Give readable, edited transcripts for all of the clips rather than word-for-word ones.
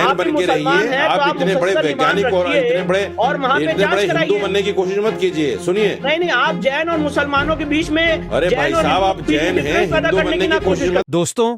आप बन के रहिए। आप इतने बड़े वैज्ञानिक और इतने बड़े हिंदू बनने की कोशिश मत कीजिए। सुनिए, नहीं, आप जैन और मुसलमानों के बीच में, अरे भाई साहब, आप जैन हैं, हिंदू बनने की कोशिश मत। दोस्तों,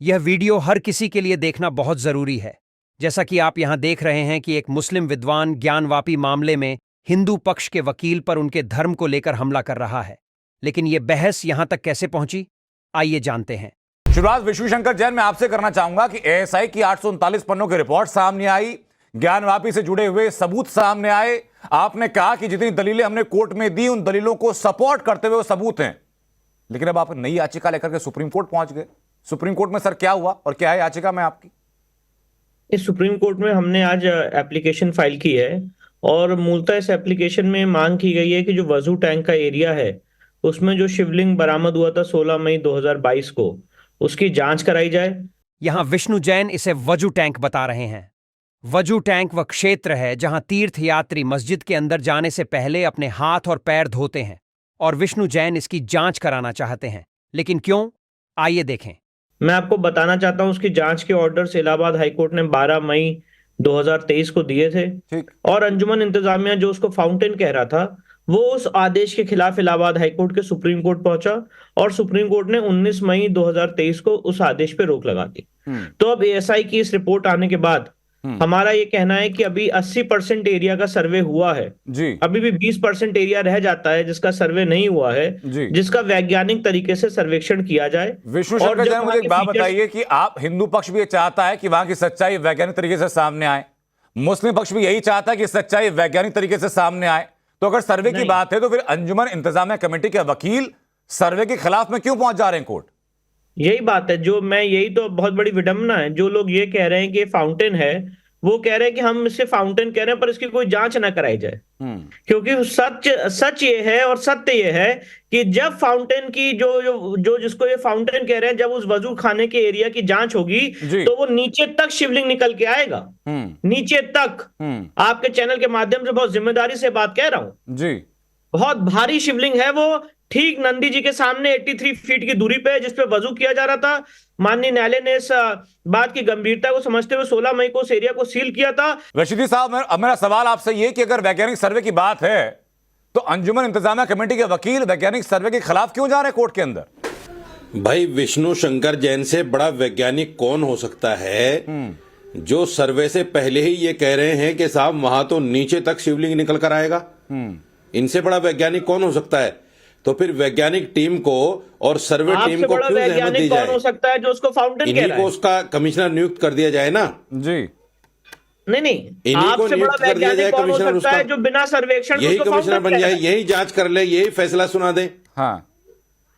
यह वीडियो हर किसी के लिए देखना बहुत जरूरी है। जैसा कि आप यहां देख रहे हैं कि एक मुस्लिम विद्वान ज्ञानवापी मामले में हिंदू पक्ष के वकील पर उनके धर्म को लेकर हमला कर रहा है। लेकिन यह बहस यहां तक कैसे पहुंची, आइए जानते हैं। शुरुआत विष्णु शंकर जैन, मैं आपसे करना चाहूंगा कि एएसआई की 839 पन्नों की रिपोर्ट सामने आई, ज्ञानवापी से जुड़े हुए सबूत सामने आए। आपने कहा कि जितनी दलीलें हमने कोर्ट में दी, उन दलीलों को सपोर्ट करते हुए वो सबूत हैं। लेकिन अब आप नई याचिका लेकर के सुप्रीम कोर्ट पहुंच गए। सुप्रीम कोर्ट में सर क्या हुआ और क्या है याचिका में आपकी? इस सुप्रीम कोर्ट में हमने आज एप्लीकेशन फाइल की है और मूलतः इस एप्लीकेशन में मांग की गई है कि जो वजू टैंक का एरिया है उसमें जो शिवलिंग बरामद हुआ था 16 मई 2022 को, उसकी जांच कराई जाए। यहां विष्णु जैन इसे वजू टैंक बता रहे हैं। वजू टैंक वह क्षेत्र है जहां तीर्थयात्री मस्जिद के अंदर जाने से पहले अपने हाथ और पैर धोते हैं और विष्णु जैन इसकी जांच कराना चाहते हैं। लेकिन क्यों, आइए देखें। मैं आपको बताना चाहता हूं उसकी जांच के ऑर्डर्स इलाहाबाद हाईकोर्ट ने 12 मई 2023 को दिए थे और अंजुमन इंतजामिया जो उसको फाउंटेन कह रहा था वो उस आदेश के खिलाफ इलाहाबाद हाईकोर्ट के सुप्रीम कोर्ट पहुंचा और सुप्रीम कोर्ट ने 19 मई 2023 को उस आदेश पे रोक लगा दी। तो अब एएसआई की इस रिपोर्ट आने के बाद हमारा ये कहना है कि अभी 80% एरिया का सर्वे हुआ है जी। अभी भी 20% एरिया रह जाता है जिसका सर्वे नहीं हुआ है जी। जिसका वैज्ञानिक तरीके से सर्वेक्षण किया जाए। विष्णु शंकर जैन, मुझे एक बात बताइए कि आप, हिंदू पक्ष भी ये चाहता है कि वहां की सच्चाई वैज्ञानिक तरीके से सामने आए, मुस्लिम पक्ष भी यही चाहता है कि सच्चाई वैज्ञानिक तरीके से सामने आए। तो अगर सर्वे की बात है तो फिर अंजुमन इंतजामिया कमेटी के वकील सर्वे के खिलाफ में क्यों पहुंच जा रहे हैं कोर्ट? यही बात है जो मैं, यही तो बहुत बड़ी विडंबना है। जो लोग ये कह रहे हैं कि फाउंटेन है, वो कह रहे हैं कि हम इसे फाउंटेन कह रहे हैं पर इसकी कोई जांच ना कराई जाए। क्योंकि सच ये है और सत्य ये है कि जब फाउंटेन की जो जिसको ये फाउंटेन कह रहे हैं, जब उस वजू खाने के एरिया की जांच होगी तो वो नीचे तक शिवलिंग निकल के आएगा, नीचे तक। आपके चैनल के माध्यम से बहुत जिम्मेदारी से बात कह रहा हूं जी। बहुत भारी शिवलिंग है वो, ठीक नंदी जी के सामने 83 फीट की दूरी पे, जिसपे वजू किया जा रहा था। माननीय न्यायालय ने इस बात की गंभीरता को समझते हुए 16 मई को उस एरिया को सील किया था। रशीदी साहब, मेरा सवाल आपसे ये कि अगर वैज्ञानिक सर्वे की बात है तो अंजुमन इंतजामिया कमेटी के वकील वैज्ञानिक सर्वे के खिलाफ क्यों जा रहे हैं कोर्ट के अंदर? भाई, विष्णु शंकर जैन से बड़ा वैज्ञानिक कौन हो सकता है जो सर्वे से पहले ही ये कह रहे हैं कि साहब वहां तो नीचे तक शिवलिंग निकल कर आएगा। इनसे बड़ा वैज्ञानिक कौन हो सकता है? तो फिर वैज्ञानिक टीम को और सर्वे टीम को क्यों जहमत दी जाए? हो सकता है जो उसको फाउंटेन कह रहा है, को उसका कमिश्नर नियुक्त कर दिया जाए ना जी। नहीं, आपसे बड़ा वैज्ञानिक कौन हो सकता है जो बिना सर्वेक्षण, यही कमिश्नर बन जाए, यही जांच कर ले, यही फैसला सुना दे। हाँ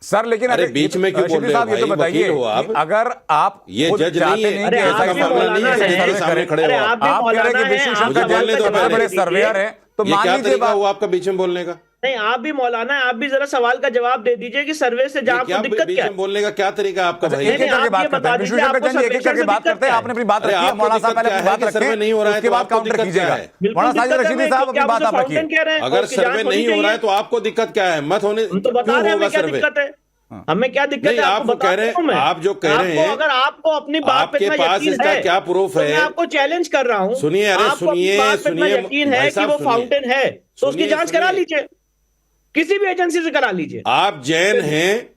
सर, लेकिन अरे बीच में क्यों बोल रहे हो भाई? बताइए हो आप, अगर आप ये जज नहीं है, ऐसा मामला नहीं है, सामने खड़े हो आप कह रहे हैं कि विष्णु शंकर जैन बड़े सर्वेयर हैं, तो मान लीजिए वो आपका बीच में बोलने का। नहीं, आप भी मौलाना है, आप भी जरा सवाल का जवाब दे दीजिए कि सर्वे से जहां आपको दिक्कत क्या है? बोलने का क्या तरीका है आपका? भाई एक एक करके बात करते हैं, विष्णु शंकर जैन एक एक करके बात करते हैं। आपने अपनी बात रखी है, मौलाना साहब पहले अपनी बात रखिए, नहीं हो रहा है उसके बाद काउंटर कीजिएगा। मौलाना साहिब रशीदी साहब अपनी बात आप रखिए। अगर सर्वे नहीं हो रहा है तो आपको दिक्कत क्या है? मत होने तो बता रहे हैं क्या दिक्कत है, हमें क्या दिक्कत है? आपको कह रहे हैं, आप जो कह रहे हैं, अगर आपको अपनी बात पे पास इसका क्या प्रूफ है? मैं आपको चैलेंज कर रहा हूं। सुनिए, अरे सुनिए, यकीन है कि वो फाउंटेन है तो उसकी जांच करा लीजिए, किसी भी एजेंसी से करा लीजिए। आप जैन हैं,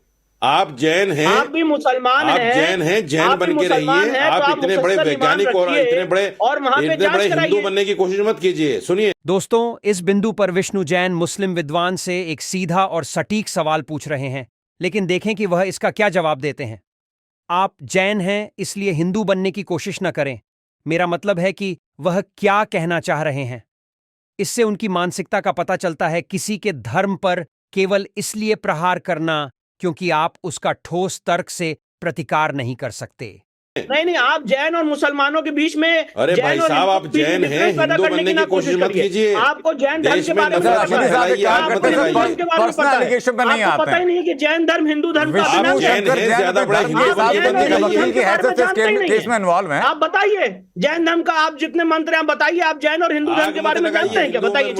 आप जैन हैं, आप भी मुसलमान हैं, आप जैन हैं, जैन बन के रहिए। आप इतने बड़े वैज्ञानिक और इतने बड़े हिंदू बनने की कोशिश मत कीजिए। सुनिए दोस्तों, इस बिंदु पर विष्णु जैन मुस्लिम विद्वान से एक सीधा और सटीक सवाल पूछ रहे हैं, लेकिन देखें कि वह इसका क्या जवाब देते हैं। आप जैन हैं इसलिए हिंदू बनने की कोशिश न करें। मेरा मतलब है कि वह क्या कहना चाह रहे हैं। इससे उनकी मानसिकता का पता चलता है। किसी के धर्म पर केवल इसलिए प्रहार करना क्योंकि आप उसका ठोस तर्क से प्रतिकार नहीं कर सकते। नहीं, आप जैन और मुसलमानों के बीच में, अरे भाई साहब, आप जैन हैं, हिंदू बनने की कोशिश मत कीजिए। आपको जैन धर्म के बारे में पता ही नहीं है कि जैन धर्म हिंदू धर्म का केस में इन्वॉल्व है। आप बताइए जैन धर्म का, आप जितने मंत्र हैं बताइए, आप जैन और हिंदू धर्म के बारे में जानते हैं क्या? बताइए।